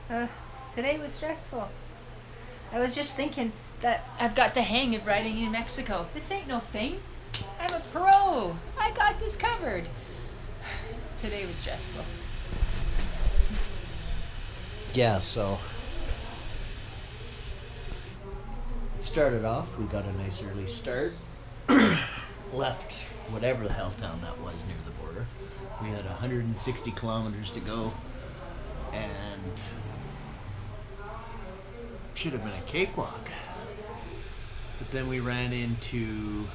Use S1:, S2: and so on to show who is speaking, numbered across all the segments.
S1: Today was stressful. I was just thinking that I've got the hang of riding in Mexico. This ain't no thing. I'm a pro. I got this covered. Today was stressful.
S2: Yeah, so it started off, we got a nice early start. Left whatever the hell town that was near the border. We had 160 kilometers to go, and should have been a cakewalk. But then we ran into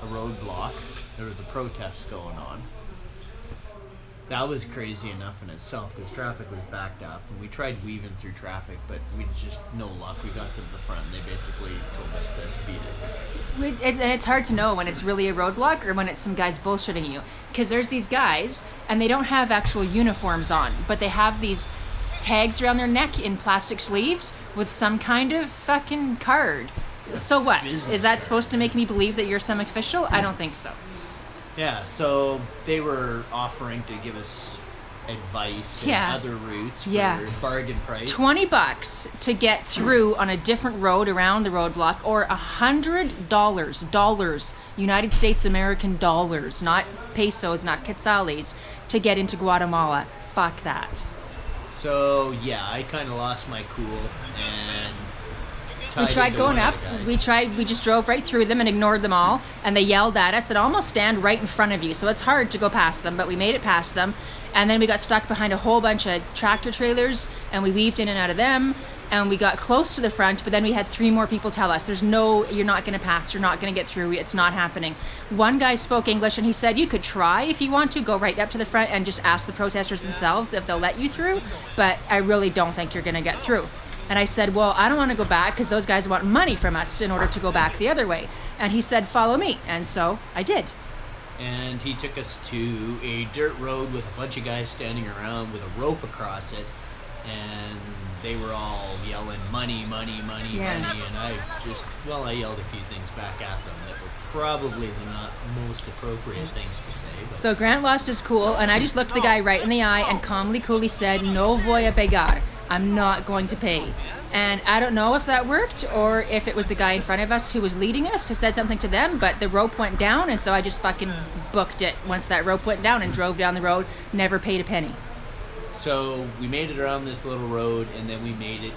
S2: a roadblock. There was a protest going on. That was crazy enough in itself because traffic was backed up, and we tried weaving through traffic, but we just no luck. We got to the front, and they basically told us to beat it.
S1: And it's hard to know when it's really a roadblock or when it's some guys bullshitting you, because there's these guys and they don't have actual uniforms on, but they have these tags around their neck in plastic sleeves with some kind of fucking card. So what? Is that supposed to make me believe that you're some official? I don't think so.
S2: Yeah, so they were offering to give us advice and other routes for bargain price.
S1: $20 to get through on a different road around the roadblock, or $100 United States American dollars, not pesos, not quetzales, to get into Guatemala. Fuck that.
S2: So yeah, I kind of lost my cool and
S1: we tried going up. We just drove right through them and ignored them all, and they yelled at us and almost stand right in front of you, so it's hard to go past them, but we made it past them. And then we got stuck behind a whole bunch of tractor trailers, and we weaved in and out of them, and we got close to the front, but then we had 3 more people tell us, you're not going to pass, you're not going to get through, it's not happening. One guy spoke English, and he said, you could try if you want to, go right up to the front and just ask the protesters themselves if they'll let you through, but I really don't think you're going to get through. And I said, well, I don't want to go back because those guys want money from us in order to go back the other way. And he said, follow me. And so I did.
S2: And he took us to a dirt road with a bunch of guys standing around with a rope across it. And they were all yelling, money, money, money, money. And I yelled a few things back at them that were probably the not most appropriate things to say. But.
S1: So Grant lost his cool, and I just looked the guy right in the eye and calmly, coolly said, no voy a pegar. I'm not going to pay. And I don't know if that worked or if it was the guy in front of us who was leading us who said something to them, but the rope went down, and so I just fucking booked it once that rope went down and drove down the road, never paid a penny.
S2: So we made it around this little road, and then we made it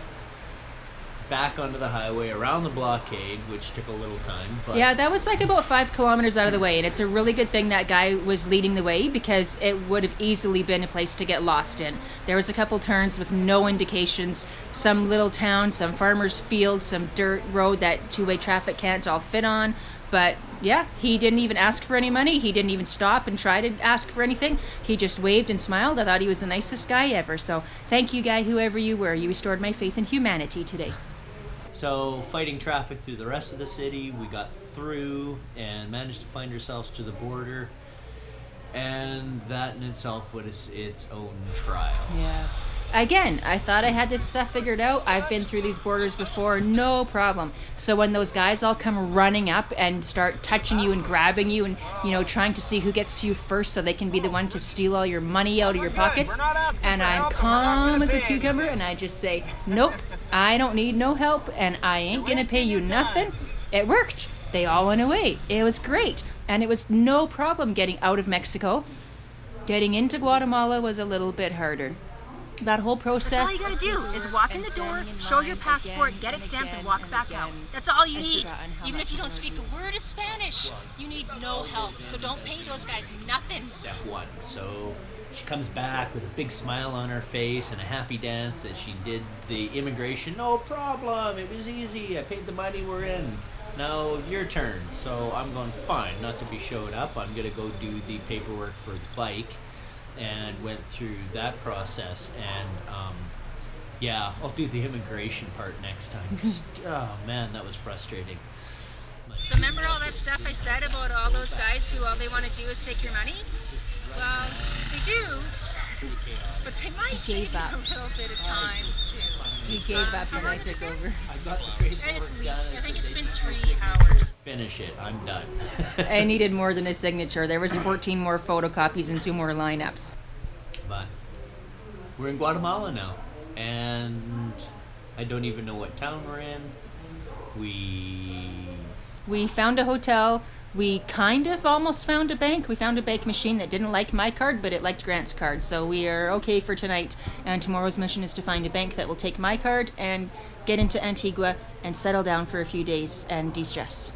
S2: back onto the highway around the blockade, which took a little time. But
S1: yeah, that was like about 5 kilometers out of the way, and it's a really good thing that guy was leading the way because it would have easily been a place to get lost in. There was a couple turns with no indications, some little town, some farmer's field, some dirt road that 2-way traffic can't all fit on. But yeah, he didn't even ask for any money. He didn't even stop and try to ask for anything. He just waved and smiled. I thought he was the nicest guy ever. So thank you, guy, whoever you were. You restored my faith in humanity today.
S2: So fighting traffic through the rest of the city, we got through and managed to find ourselves to the border. And that in itself was its own trial.
S1: Yeah. Again, I thought I had this stuff figured out. I've been through these borders before, no problem. So when those guys all come running up and start touching you and grabbing you and, trying to see who gets to you first so they can be the one to steal all your money out of your pockets, and I'm calm as a cucumber and I just say, nope, I don't need no help and I ain't gonna pay you nothing. It worked. They all went away. It was great. And it was no problem getting out of Mexico. Getting into Guatemala was a little bit harder. That whole process.
S3: That's all you gotta do is walk in the door, show your passport, get it stamped, and walk back out. That's all you need. Even if you don't speak a word of Spanish, you need no help. So don't pay those guys nothing.
S2: Step 1. So she comes back with a big smile on her face and a happy dance that she did the immigration. No problem. It was easy. I paid the money. We're in. Now your turn. So I'm going, fine, not to be showed up. I'm going to go do the paperwork for the bike. And went through that process, and I'll do the immigration part next time. 'Cause, oh man, that was frustrating.
S3: So remember all that stuff I said about all those guys who all they want to do is take your money? Well, they do, but they might save you a little bit of time too.
S1: He gave up and I took over.
S3: At least, I think it's been 3 hours.
S2: Finish it. I'm done.
S1: I needed more than a signature. There was 14 more photocopies and 2 more lineups.
S2: But we're in Guatemala now, and I don't even know what town we're in.
S1: We found a hotel. We kind of almost found a bank. We found a bank machine that didn't like my card, but it liked Grant's card. So we are okay for tonight. And tomorrow's mission is to find a bank that will take my card and get into Antigua and settle down for a few days and de-stress.